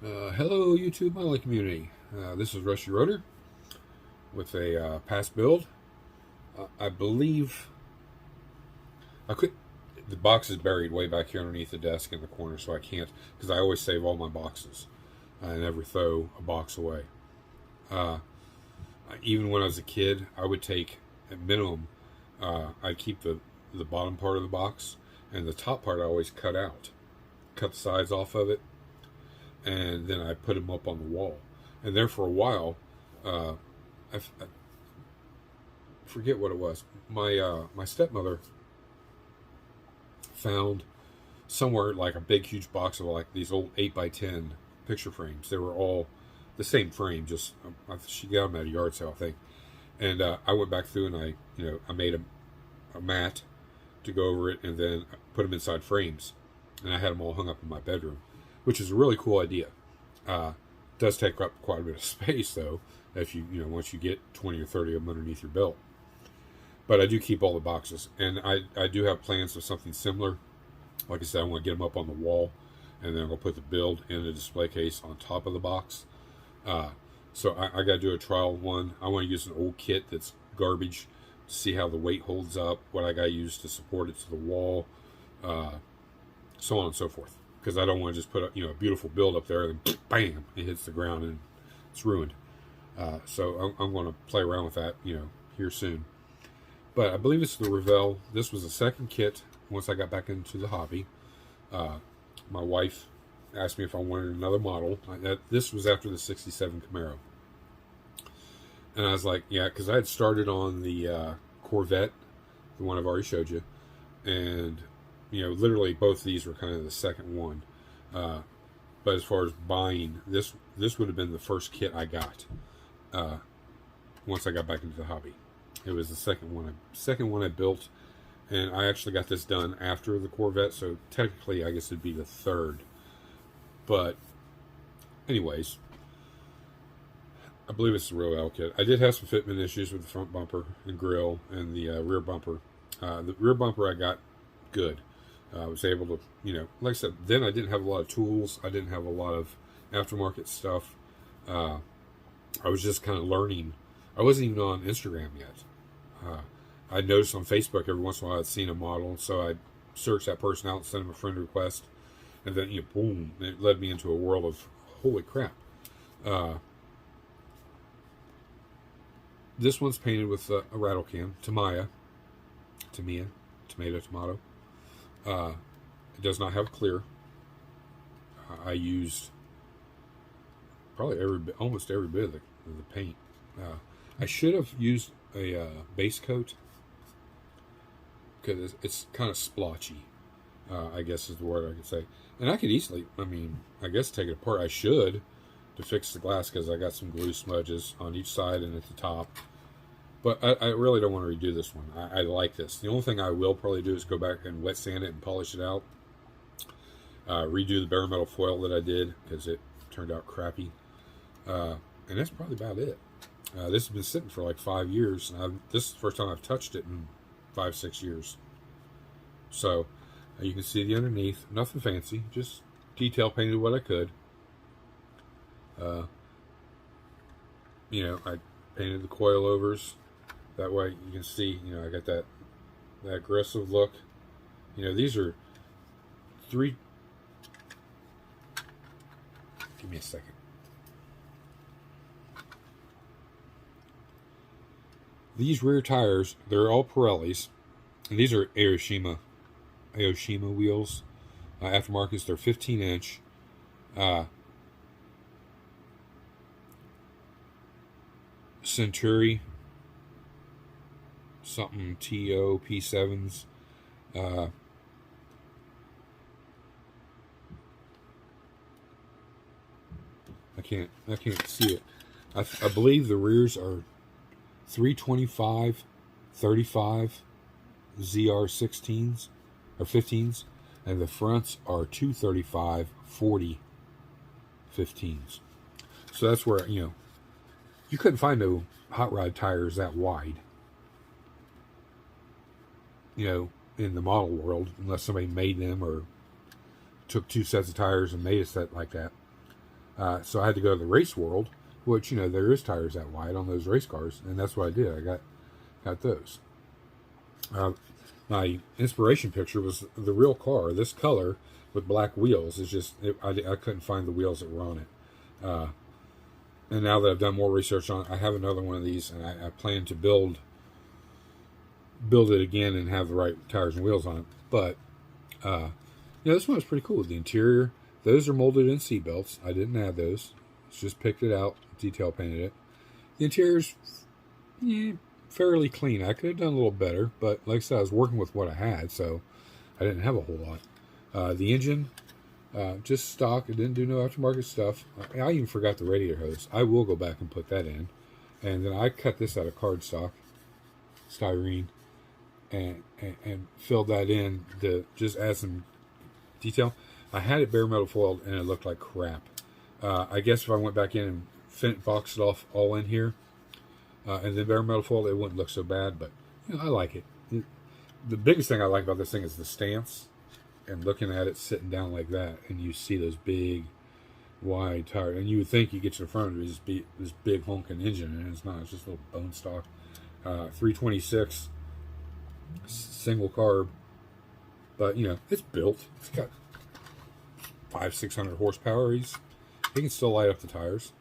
Hello, YouTube modeling community. This is Rusty Rotor with a past build. I believe I could. The box is buried way back here underneath the desk in the corner, so I can't because I always save all my boxes. I never throw a box away. Uh, Even when I was a kid, I would take at minimum. I'd keep the bottom part of the box, and the top part I always cut out, cut the sides off of it, and then I put them up on the wall. And there for a while, I forget what it was. My stepmother found somewhere like a big huge box of like these old 8x10 picture frames. They were all the same frame, just she got them at a yard sale, I think. And I went back through and I made a mat to go over it, and then put them inside frames, and I had them all hung up in my bedroom, which is a really cool idea. Does take up quite a bit of space though, if once you get 20 or 30 of them underneath your belt. But I do keep all the boxes, and I do have plans of something similar. Like I said, I want to get them up on the wall, and then I'm going to put the build in a display case on top of the box. So I got to do a trial one. I want to use an old kit that's garbage to see how the weight holds up, what I got to use to support it to the wall, so on and so forth. Because I don't want to just put a beautiful build up there and bam, it hits the ground and it's ruined. So I'm going to play around with that here soon. But I believe it's the Revell. This was the second kit once I got back into the hobby. My wife asked me if I wanted another model. This was after the 67 Camaro. And I was like, yeah, because I had started on the Corvette, the one I've already showed you. And, literally both of these were kind of the second one. But as far as buying, this would have been the first kit I got once I got back into the hobby. It was the second one I built, and I actually got this done after the Corvette, so technically I guess it'd be the third. But anyways, I believe it's the Royale kit. I did have some fitment issues with the front bumper and grill and the rear bumper. The rear bumper I got good. I was able to, like I said, then I didn't have a lot of tools. I didn't have a lot of aftermarket stuff. I was just kind of learning. I wasn't even on Instagram yet. I noticed on Facebook every once in a while I'd seen a model, so I searched that person out and sent them a friend request, and then boom, it led me into a world of holy crap. This one's painted with a rattle can, Tamiya, tomato. It does not have clear. I used probably almost every bit of the paint. I should have used a base coat because it's kind of splotchy, I guess is the word I could say. And I could easily, I guess take it apart. I should, to fix the glass, because I got some glue smudges on each side and at the top. But I really don't want to redo this one. I like this. The only thing I will probably do is go back and wet sand it and polish it out. Redo the bare metal foil that I did, because it turned out crappy. And that's probably about it. This has been sitting for like 5 years, and this is the first time I've touched it in 5-6 years. So you can see the underneath, nothing fancy, just detail painted what I could. I painted the coilovers. That way you can see, I got that aggressive look. These are three. Give me a second. These rear tires, they're all Pirellis, and these are Aoshima wheels. Aftermarkets, they're 15-inch. Centuri, something TO P7s. I can't see it. I believe the rears are 325 35 ZR16s or 15s, and the fronts are 235 40 15s. So that's where you couldn't find no hot rod tires that wide, in the model world, unless somebody made them or took 2 sets of tires and made a set like that. So I had to go to the race world, which, you know, there is tires that wide on those race cars, and that's what I did. I got those. My inspiration picture was the real car, this color with black wheels. It's just I couldn't find the wheels that were on it. And now that I've done more research on it, I have another one of these, and I plan to build it again and have the right tires and wheels on it. But this one was pretty cool. The interior, those are molded in seat belts. I didn't add those. Just picked it out, detail painted it. The interior's fairly clean. I could have done a little better, but like I said, I was working with what I had, so I didn't have a whole lot. The engine, just stock. It didn't do no aftermarket stuff. I even forgot the radiator hose. I will go back and put that in. And then I cut this out of cardstock, styrene, and filled that in to just add some detail. I had it bare metal foiled, and it looked like crap. I guess if I went back in and boxed it off all in here, and then bare metal foiled, it wouldn't look so bad. But I like it. The biggest thing I like about this thing is the stance, and looking at it sitting down like that, and you see those big, wide tires, and you would think you get to the front of this big honking engine, and it's not. It's just a little bone stock. 326 single carb, but it's built. It's got 500-600 horsepower. He can still light up the tires,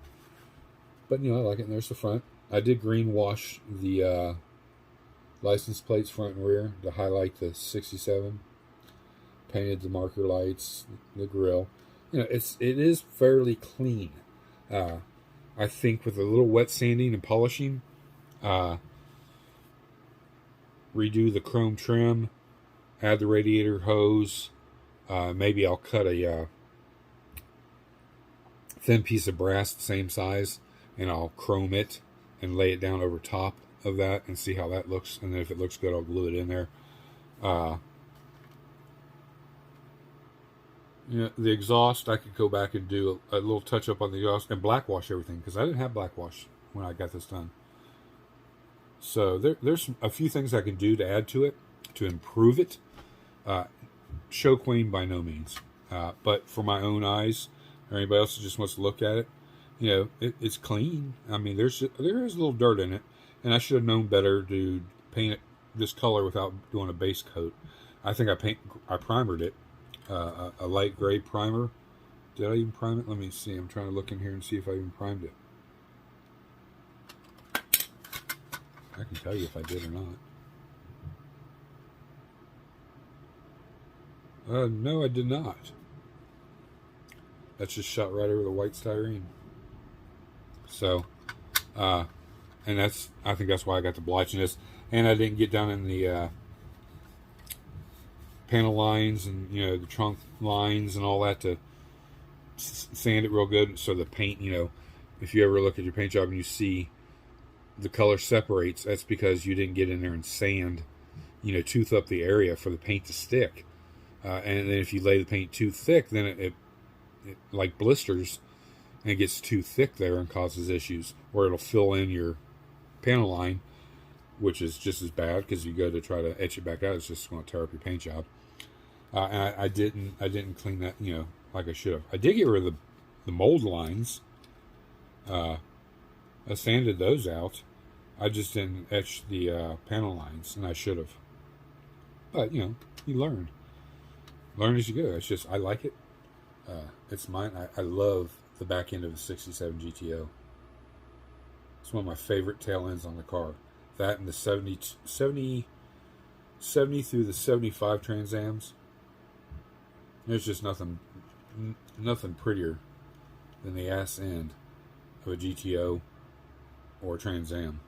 but I like it. And there's the front. I did green wash the license plates front and rear to highlight the 67. Painted the marker lights, the grille. It is fairly clean. I think with a little wet sanding and polishing, redo the chrome trim, add the radiator hose. Maybe I'll cut a thin piece of brass the same size, and I'll chrome it and lay it down over top of that and see how that looks. And then if it looks good, I'll glue it in there. The exhaust, I could go back and do a little touch up on the exhaust and black wash everything, because I didn't have black wash when I got this done. So there's a few things I can do to add to it to improve it. Show queen by no means, but for my own eyes, or anybody else who just wants to look at it, it's clean. I mean, there is a little dirt in it, and I should have known better to paint it this color without doing a base coat. I think I primered it. A light gray primer. Did I even prime it? Let me see. I'm trying to look in here and see if I even primed it. I can tell you if I did or not. No, I did not. That's just shot right over the white styrene. So, and I think that's why I got the blotchiness. And I didn't get down in the panel lines and the trunk lines and all that to sand it real good. So the paint, if you ever look at your paint job and you see the color separates, that's because you didn't get in there and sand, tooth up the area for the paint to stick. And then if you lay the paint too thick, then it like blisters and it gets too thick there and causes issues where it'll fill in your panel line, which is just as bad because you go to try to etch it back out, it's just going to tear up your paint job. And I didn't clean that, like I should have. I did get rid of the mold lines. I sanded those out. I just didn't etch the panel lines, and I should have. But you learn. Learn as you go. It's just I like it. It's mine. I love the back end of the '67 GTO. It's one of my favorite tail ends on the car. That and the 70 through the 75 Transams. There's just nothing prettier than the ass end of a GTO or a Trans Am.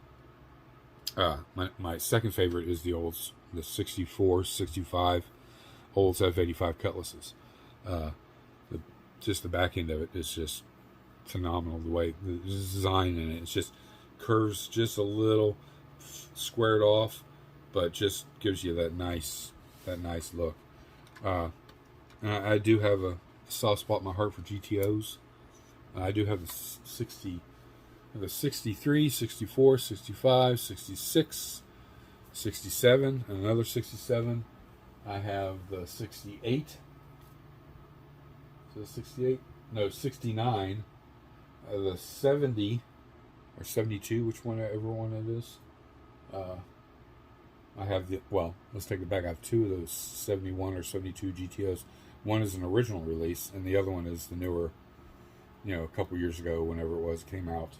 My second favorite is the 64, 65 Olds F85 Cutlasses. Just the back end of it is just phenomenal. The way the design in it's just curves just a little, squared off, but just gives you that nice look. And I do have a soft spot in my heart for GTOs. I do have the 63, 64, 65, 66, 67, and another 67. I have the 68. So 68? No, 69. the 70 or 72, whichever one it is. I have let's take it back. I have two of those 71 or 72 GTOs. One is an original release, and the other one is the newer, a couple years ago, whenever it was, came out.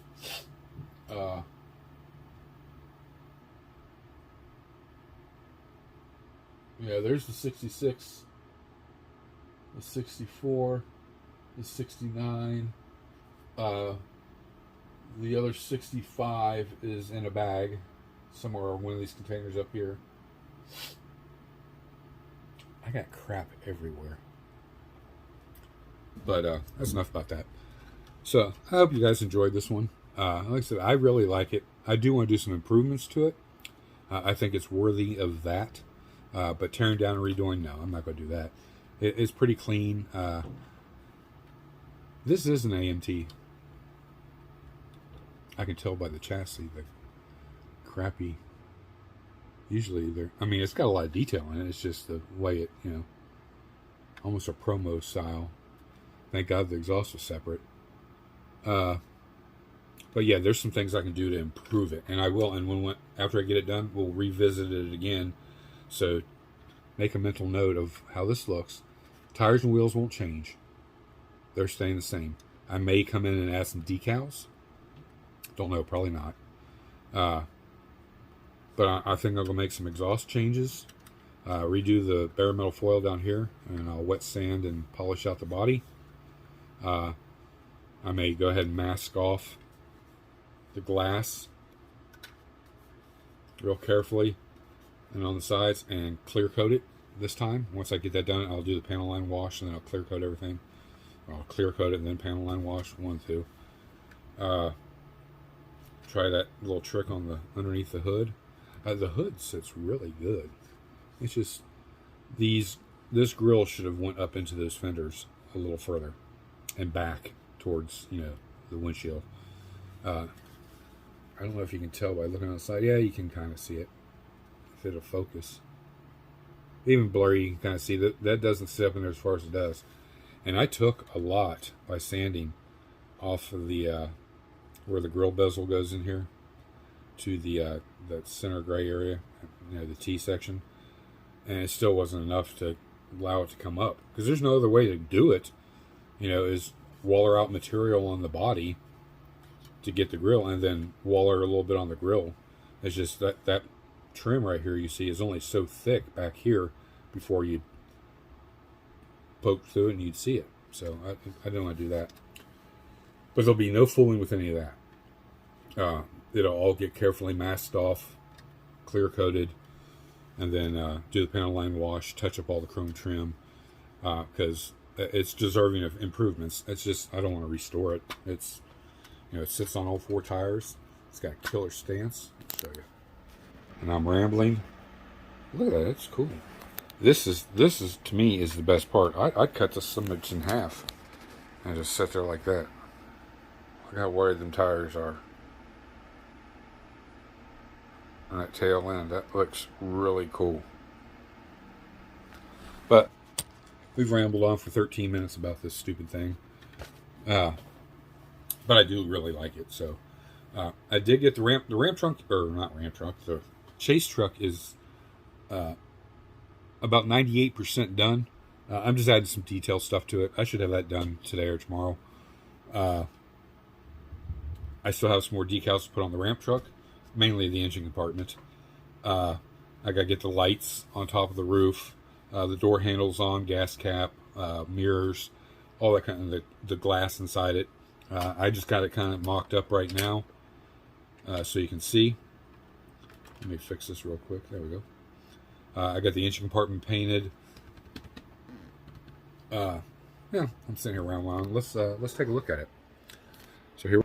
Yeah, there's the 66, the 64, the 69. The other 65 is in a bag somewhere in one of these containers up here. I got crap everywhere. But that's enough about that. So I hope you guys enjoyed this one. Like I said, I really like it. I do want to do some improvements to it. I think it's worthy of that. But tearing down and redoing, no, I'm not going to do that. It's pretty clean. This is an AMT. I can tell by the chassis, the crappy. Usually it's got a lot of detail in it. It's just the way it, almost a promo style. Thank God the exhaust was separate. But yeah, there's some things I can do to improve it, and I will. And after I get it done, we'll revisit it again. So make a mental note of how this looks. Tires and wheels won't change. They're staying the same. I may come in and add some decals. Don't know, probably not. But I think I'm going to make some exhaust changes. Redo the bare metal foil down here. And I'll wet sand and polish out the body. I may go ahead and mask off the glass real carefully and on the sides and clear coat it this time. Once I get that done, I'll do the panel line wash and then I'll clear coat everything. I'll clear coat it and then panel line wash. 1, 2. Try that little trick on the underneath the hood. The hood sits really good. It's just this grill should have went up into those fenders a little further and back towards the windshield. I don't know if you can tell by looking outside. Yeah, you can kind of see it if it'll focus. Even blurry, you can kind of see that doesn't sit up in there as far as it does. And I took a lot by sanding off of the where the grill bezel goes in here to the that center gray area, the T section, and it still wasn't enough to allow it to come up, because there's no other way to do it. Is waller out material on the body to get the grill, and then waller a little bit on the grill. It's just that trim right here you see is only so thick back here before you poke through it and you'd see it. So I don't want to do that. But there'll be no fooling with any of that. It'll all get carefully masked off, clear coated, and then do the panel line wash, touch up all the chrome trim, because it's deserving of improvements. It's just, I don't want to restore it. It's, it sits on all 4 tires. It's got a killer stance. I'll show you. And I'm rambling. Look at that, it's cool. This is to me is the best part. I cut this image in half and just sit there like that. Look how wide them tires are. And that tail end, that looks really cool. But we've rambled on for 13 minutes about this stupid thing. But I do really like it. So I did get the ramp trunk, or not ramp trunk, the chase truck is about 98% done. I'm just adding some detail stuff to it. I should have that done today or tomorrow. I still have some more decals to put on the ramp truck, mainly the engine compartment. I gotta get the lights on top of the roof, the door handles on, gas cap, mirrors, all that kind of the glass inside it. I just got it kind of mocked up right now, so you can see. Let me fix this real quick. There we go. I got the engine compartment painted. Yeah, I'm sitting here around. Let's take a look at it. So here,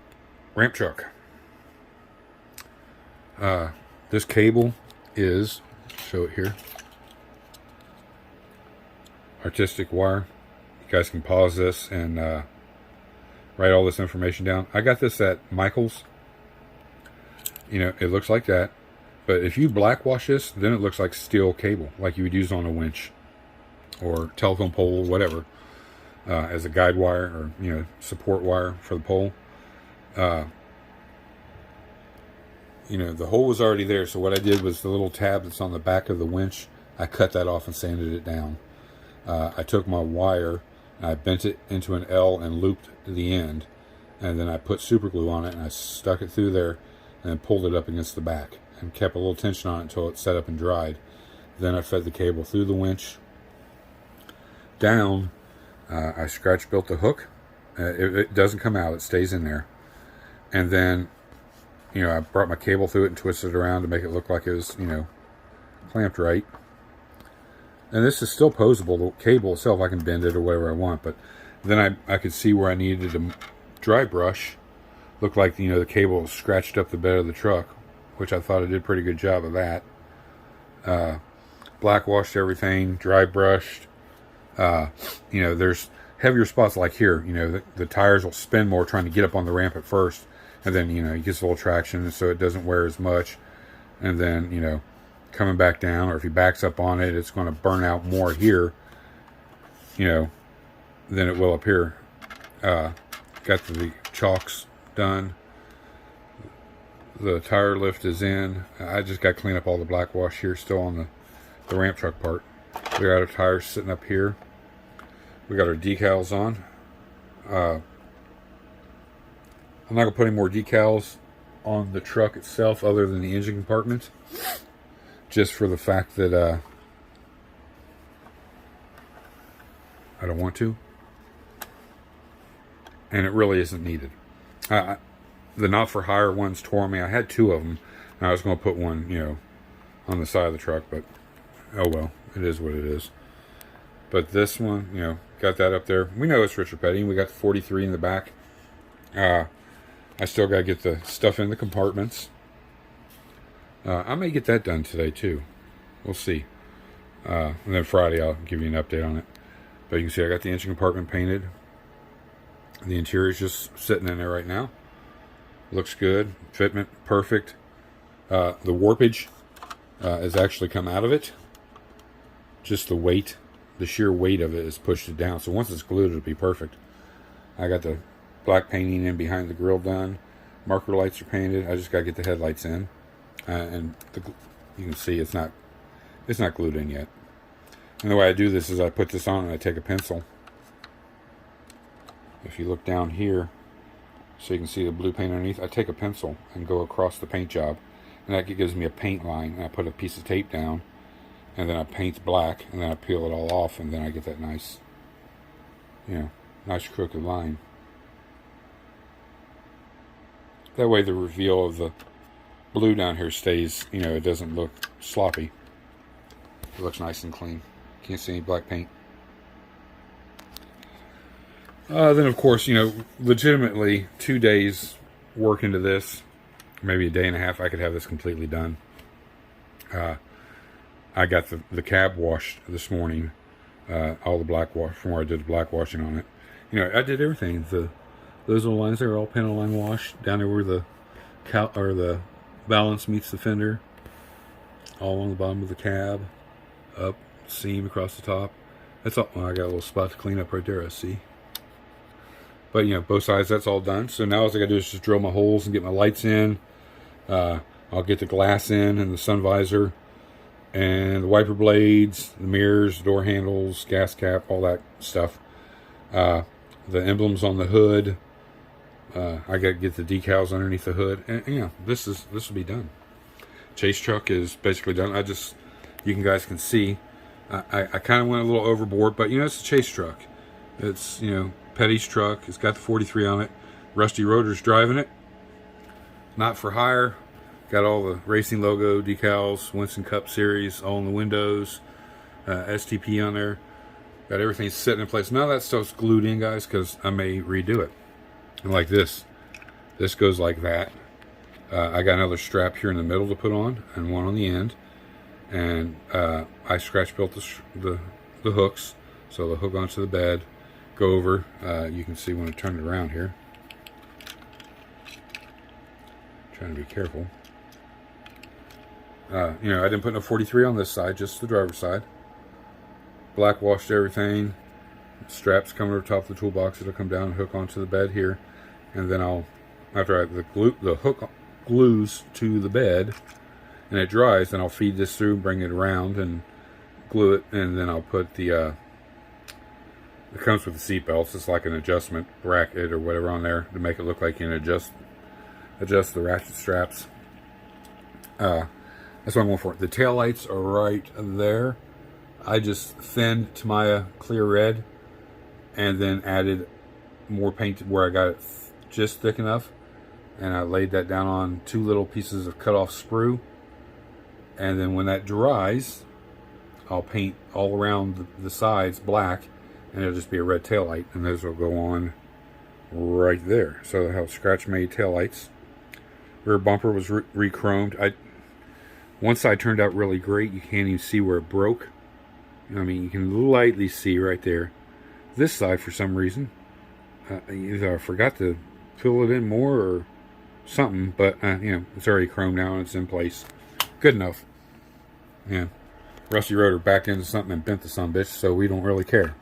ramp truck. This cable is, show it here, artistic wire. You guys can pause this and write all this information down. I got this at Michael's. It looks like that. But if you black wash this, then it looks like steel cable, like you would use on a winch or telephone pole, whatever, as a guide wire or support wire for the pole. Uh, the hole was already there, so what I did was the little tab that's on the back of the winch, I cut that off and sanded it down. I took my wire and I bent it into an L and looped the end, and then I put super glue on it and I stuck it through there and then pulled it up against the back and kept a little tension on it until it set up and dried. Then I fed the cable through the winch down. I scratch built the hook. It doesn't come out, it stays in there. And then I brought my cable through it and twisted it around to make it look like it was, clamped right. And this is still posable. The cable itself, I can bend it or whatever I want. But then I could see where I needed a dry brush. Looked like, the cable scratched up the bed of the truck, which I thought I did a pretty good job of that. Black washed everything, dry brushed. There's heavier spots like here. The tires will spin more trying to get up on the ramp at first. And then, it gets a little traction so it doesn't wear as much. And then, coming back down, or if he backs up on it, it's going to burn out more here, than it will up here. Got the chocks done. The tire lift is in. I just got to clean up all the black wash here still on the ramp truck part. We got our tires sitting up here. We got our decals on. I'm not going to put any more decals on the truck itself other than the engine compartment. Just for the fact that I don't want to. And it really isn't needed. The not for hire ones tore me. I had two of them. And I was going to put one, on the side of the truck. But, oh well. It is what it is. But this one, got that up there. We know it's Richard Petty. We got the 43 in the back. I still got to get the stuff in the compartments. I may get that done today too. We'll see. And then Friday I'll give you an update on it. But you can see I got the engine compartment painted. The interior is just sitting in there right now. Looks good. Fitment perfect. The warpage has actually come out of it. Just the weight, the sheer weight of it has pushed it down. So once it's glued, it'll be perfect. I got the black painting in behind the grill done. Marker lights are painted. I just got to get the headlights in. And you can see it's not glued in yet. And the way I do this is I put this on and I take a pencil. If you look down here, so you can see the blue paint underneath, I take a pencil and go across the paint job. And that gives me a paint line. And I put a piece of tape down. And then I paint black. And then I peel it all off. And then I get that nice, nice crooked line. That way the reveal of the blue down here stays, it doesn't look sloppy. It looks nice and clean. Can't see any black paint. Then of course, legitimately 2 days work into this. Maybe a day and a half, I could have this completely done. I got the cab washed this morning. All the black wash from where I did the black washing on it. I did everything. Those little lines there are all panel line wash. Down there where the balance meets the fender. All along the bottom of the cab. Up, seam across the top. That's all. Well, I got a little spot to clean up right there, I see. But, both sides, that's all done. So now all I got to do is just drill my holes and get my lights in. I'll get the glass in and the sun visor. And the wiper blades, the mirrors, door handles, gas cap, all that stuff. The emblems on the hood. I got to get the decals underneath the hood. And, this will be done. Chase truck is basically done. You guys can see, I kind of went a little overboard, but, it's a chase truck. It's, Petty's truck. It's got the 43 on it. Rusty Rotor's driving it. Not for hire. Got all the racing logo decals, Winston Cup series, all in the windows. STP on there. Got everything sitting in place. None of that stuff's glued in, guys, because I may redo it. And like this. This goes like that. I got another strap here in the middle to put on, and one on the end. And I scratch built the hooks. So the hook onto the bed. Go over. You can see when I turn it around here. Trying to be careful. I didn't put no 43 on this side, just the driver's side. Black washed everything. Straps coming over top of the toolbox. It'll come down and hook onto the bed here. And then I'll after the hook glues to the bed and it dries, then I'll feed this through, bring it around, and glue it, and then I'll put the it comes with the seat belts. It's like an adjustment bracket or whatever on there to make it look like you can adjust the ratchet straps. That's what I'm going for. The taillights are right there. I just thinned Tamiya clear red and then added more paint where I got it just thick enough, and I laid that down on 2 little pieces of cut off sprue, and then when that dries I'll paint all around the sides black, and it'll just be a red taillight, and those will go on right there. So I have scratch made taillights. Rear bumper was re-chromed. One side turned out really great. You can't even see where it broke. I mean, you can lightly see right there. This side, for some reason, either I forgot to fill it in more or something, but it's already chromed now and it's in place. Good enough. Yeah. Rusty rotor backed into something and bent the sumbitch, so we don't really care.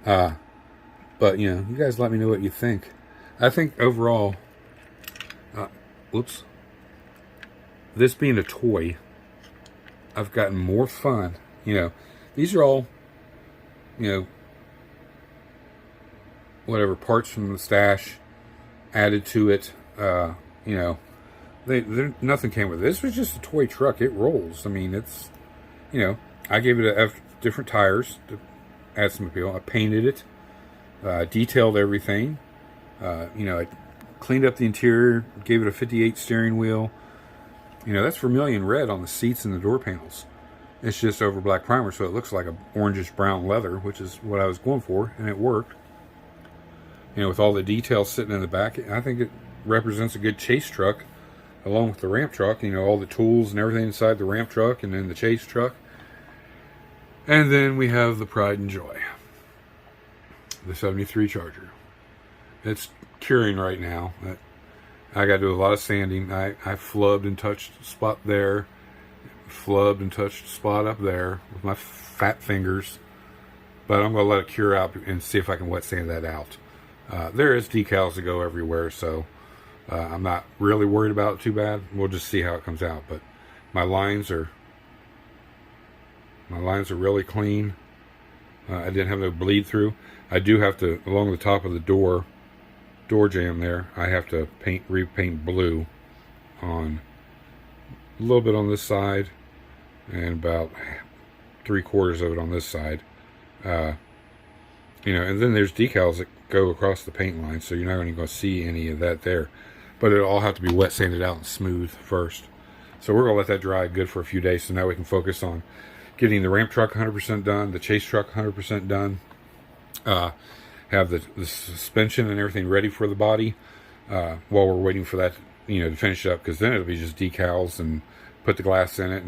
But you guys let me know what you think. I think overall, this being a toy, I've gotten more fun. These are all, whatever parts from the stash added to it. Nothing came with it. This was just a toy truck. It rolls. I mean, it's, I gave it different tires to add some appeal. I painted it, detailed everything. I cleaned up the interior, gave it a 58 steering wheel. That's vermilion red on the seats and the door panels. It's just over black primer, so it looks like a orangish brown leather, which is what I was going for, and it worked. With all the details sitting in the back, I think it represents a good chase truck, along with the ramp truck. All the tools and everything inside the ramp truck, and then the chase truck. And then we have the pride and joy, the 73 Charger. It's curing right now. I got to do a lot of sanding. I flubbed and touched a spot there, flubbed and touched a spot up there with my fat fingers. But I'm going to let it cure out and see if I can wet sand that out. There is decals to go everywhere, so I'm not really worried about it too bad. We'll just see how it comes out. But my lines are really clean. I didn't have no bleed through. I do have to, along the top of the door jamb there, I have to repaint blue on a little bit on this side and about 3/4 of it on this side. And then there's decals that go across the paint line, so you're not going to see any of that there. But it'll all have to be wet sanded out and smooth first. So we're going to let that dry good for a few days, so now we can focus on getting the ramp truck 100% done, the chase truck 100% done, have the suspension and everything ready for the body while we're waiting for that, to finish it up, because then it'll be just decals and put the glass in it,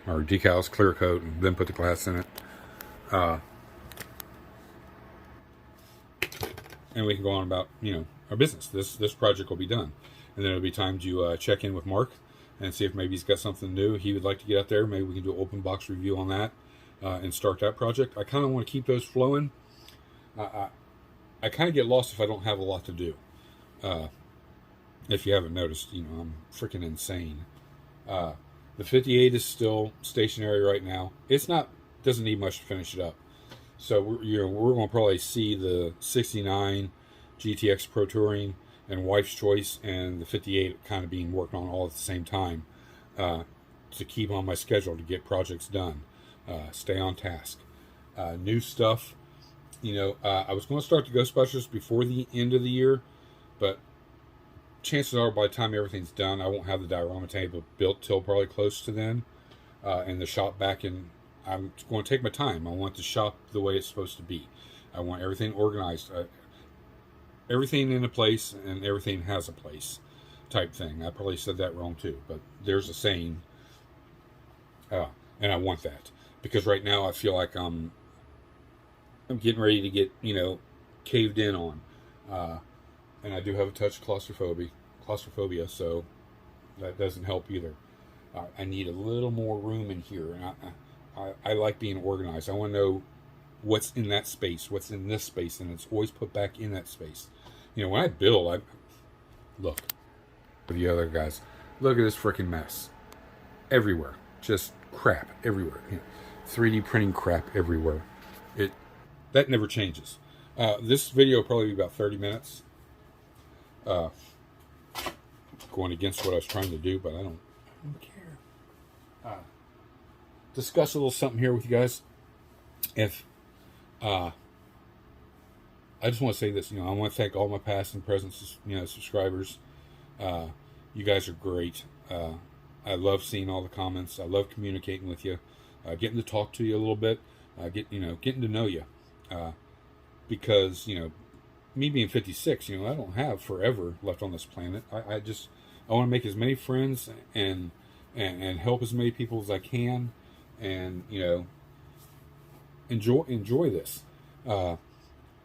or decals, clear coat, and then put the glass in it. And we can go on about, our business. This project will be done. And then it'll be time to check in with Mark and see if maybe he's got something new he would like to get out there. Maybe we can do an open box review on that and start that project. I kind of want to keep those flowing. I kind of get lost if I don't have a lot to do. If you haven't noticed, I'm freaking insane. The 58 is still stationary right now. Doesn't need much to finish it up. So we're going to probably see the 69 GTX Pro Touring and Wife's Choice and the 58 kind of being worked on all at the same time to keep on my schedule to get projects done, stay on task. New stuff, I was going to start the Ghostbusters before the end of the year, but chances are by the time everything's done, I won't have the diorama table built till probably close to then, and the shop back in. I'm going to take my time. I want the shop the way it's supposed to be. I want everything organized, everything in a place, and everything has a place type thing. I probably said that wrong too, but there's a saying, and I want that, because right now I feel like I'm getting ready to get, caved in on, and I do have a touch of claustrophobia, so that doesn't help either. I need a little more room in here, and I like being organized. I want to know what's in that space, what's in this space, and it's always put back in that space. When I build, look with the other guys. Look at this freaking mess everywhere. Just crap everywhere. 3D printing crap everywhere. That never changes. This video will probably be about 30 minutes. Going against what I was trying to do, but I don't care. Discuss a little something here with you guys. If I just want to say this, I want to thank all my past and present, subscribers. You guys are great. I love seeing all the comments. I love communicating with you, getting to talk to you a little bit, getting to know you. Because me being 56, I don't have forever left on this planet. I want to make as many friends and help as many people as I can, and enjoy this.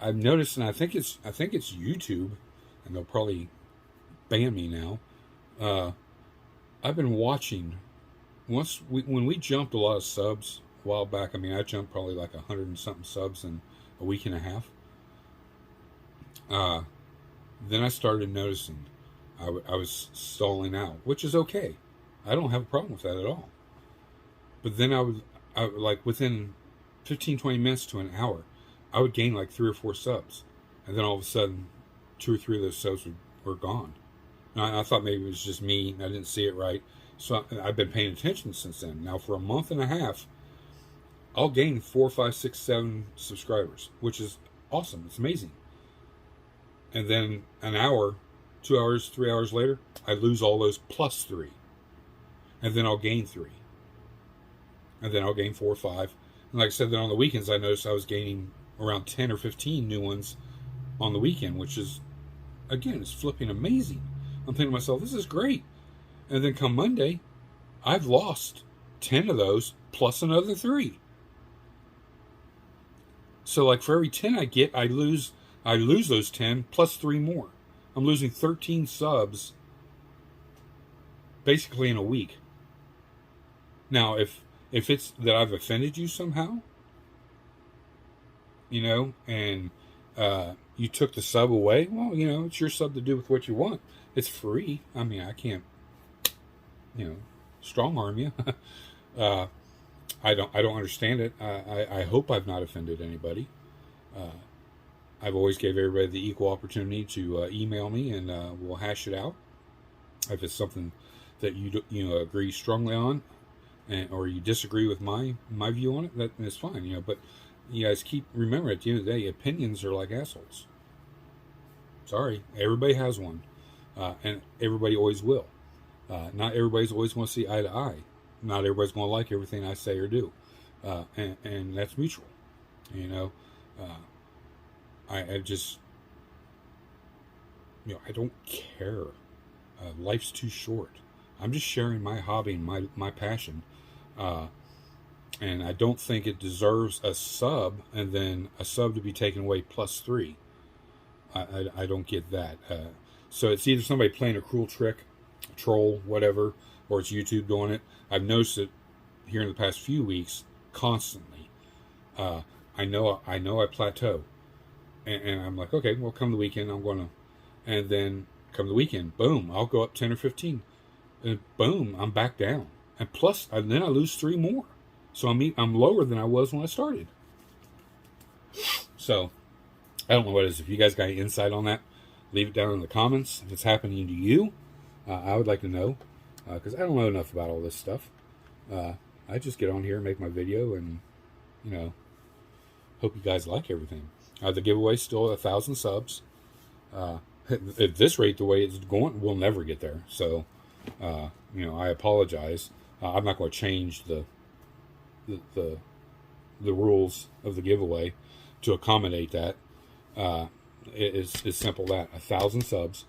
I've noticed, and I think it's YouTube, and they'll probably ban me now. I've been watching when we jumped a lot of subs a while back. I mean, I jumped probably like 100 and something subs in a week and a half. Then I started noticing I was stalling out, which is okay. I don't have a problem with that at all. But then I would like within 15, 20 minutes to an hour, I would gain like 3 or 4 subs. And then all of a sudden, 2 or 3 of those subs were gone. And I thought maybe it was just me. I didn't see it right. So I've been paying attention since then. Now for a month and a half, I'll gain 4, 5, 6, 7 subscribers, which is awesome. It's amazing. And then an hour, 2 hours, 3 hours later, I lose all those plus 3. And then I'll gain 3. And then I'll gain 4 or 5. And like I said, then on the weekends, I noticed I was gaining around 10 or 15 new ones on the weekend, which is, again, it's flipping amazing. I'm thinking to myself, this is great. And then come Monday, I've lost 10 of those plus another 3. So like for every 10 I get, I lose those 10 plus 3 more. I'm losing 13 subs basically in a week. Now, if it's that I've offended you somehow, and you took the sub away, well, it's your sub to do with what you want. It's free. I mean, I can't, strong arm you. I don't understand it. I hope I've not offended anybody. I've always gave everybody the equal opportunity to email me, and we'll hash it out. If it's something that you agree strongly on, or you disagree with my view on it, that's fine. But you guys remember at the end of the day, opinions are like assholes. Sorry, everybody has one, and everybody always will. Not everybody's always going to see eye to eye. Not everybody's going to like everything I say or do, and that's mutual. I just, I don't care. Life's too short. I'm just sharing my hobby and my passion, and I don't think it deserves a sub and then a sub to be taken away plus 3. I don't get that. So it's either somebody playing a cruel trick, a troll, whatever, or it's YouTube doing it. I've noticed it here in the past few weeks constantly. I know I plateau, and I'm like, okay, well, come the weekend, I'm going to, and then come the weekend, boom, I'll go up 10 or 15, and boom, I'm back down, and plus, then I lose 3 more. So I'm lower than I was when I started. So I don't know what it is. If you guys got any insight on that, leave it down in the comments. If it's happening to you, I would like to know, because I don't know enough about all this stuff. I just get on here and make my video, and hope you guys like everything. The giveaway's still 1,000 subs. At this rate, the way it's going, we'll never get there. So, I apologize. I'm not going to change the rules of the giveaway to accommodate that. It's simple that 1,000 subs,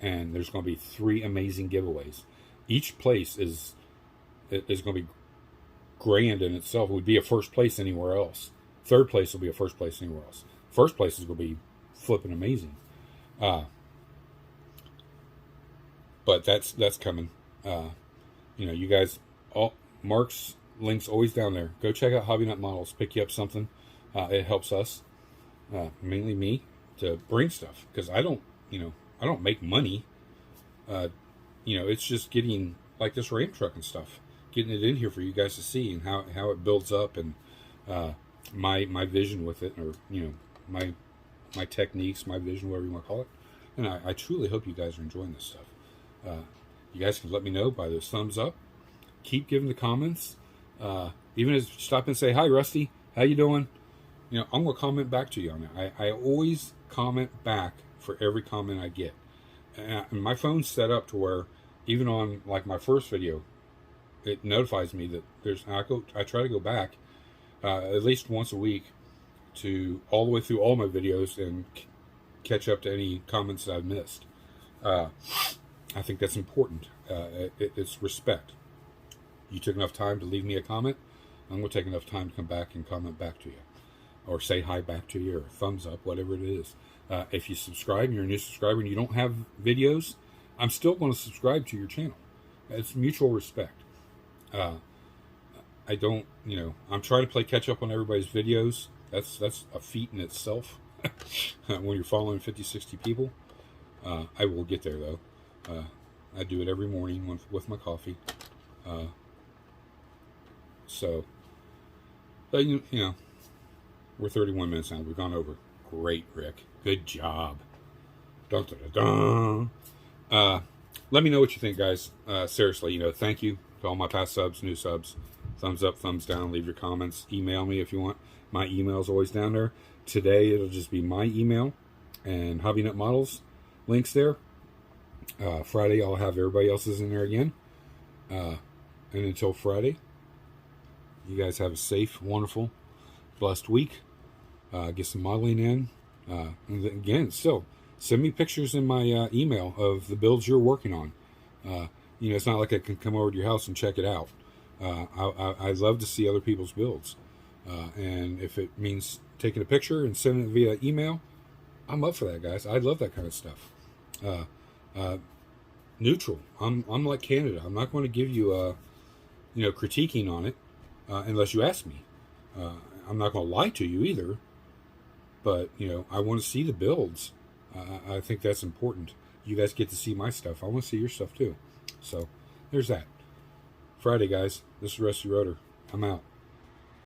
and there's going to be 3 amazing giveaways. Each place is going to be grand in itself. It would be a first place anywhere else. Third place will be a first place anywhere else. First place is going to be flipping amazing. But that's coming. You guys, Mark's link's always down there. Go check out Hobby Nut Models. Pick you up something. It helps us, mainly me, to bring stuff, because I don't make money. You know, it's just getting like this Ram truck and stuff, getting it in here for you guys to see, and how it builds up, and my vision with it, or you know, my techniques, my vision, whatever you want to call it. And I truly hope you guys are enjoying this stuff. You guys can let me know by those thumbs up. Keep giving the comments. Even if stop and say, hi, Rusty, how you doing? You know, I'm going to comment back to you on that. I always comment back for every comment I get. And my phone's set up to where even on like my first video, it notifies me that I try to go back at least once a week to all the way through all my videos and catch up to any comments that I've missed. I think that's important. It's respect. You took enough time to leave me a comment, I'm going to take enough time to come back and comment back to you, or say hi back to you, or thumbs up, whatever it is. If you subscribe and you're a new subscriber and you don't have videos, I'm still going to subscribe to your channel. It's mutual respect. I don't, you know, I'm trying to play catch up on everybody's videos. That's a feat in itself. When you're following 50, 60 people. I will get there though. I do it every morning with my coffee. So, you know, we're 31 minutes now. We've gone over. Great, Rick. Good job. Dun, dun, dun, dun. Let me know what you think, guys. Seriously, you know, thank you to all my past subs, new subs. Thumbs up, thumbs down. Leave your comments. Email me if you want. My email's always down there. Today, it'll just be my email and Hobby Nut Models links there. Friday, I'll have everybody else's in there again. And until Friday, you guys have a safe, wonderful, blessed week. Get some modeling in. And again, still, send me pictures in my email of the builds you're working on. You know, it's not like I can come over to your house and check it out. I love to see other people's builds. And if it means taking a picture and sending it via email, I'm up for that, guys. I love that kind of stuff. Neutral. I'm like Canada. I'm not going to give you you know, critiquing on it unless you ask me. I'm not going to lie to you either. But you know, I want to see the builds. I think that's important. You guys get to see my stuff. I want to see your stuff too. So there's that. Friday, guys. This is Rusty Rotor. I'm out.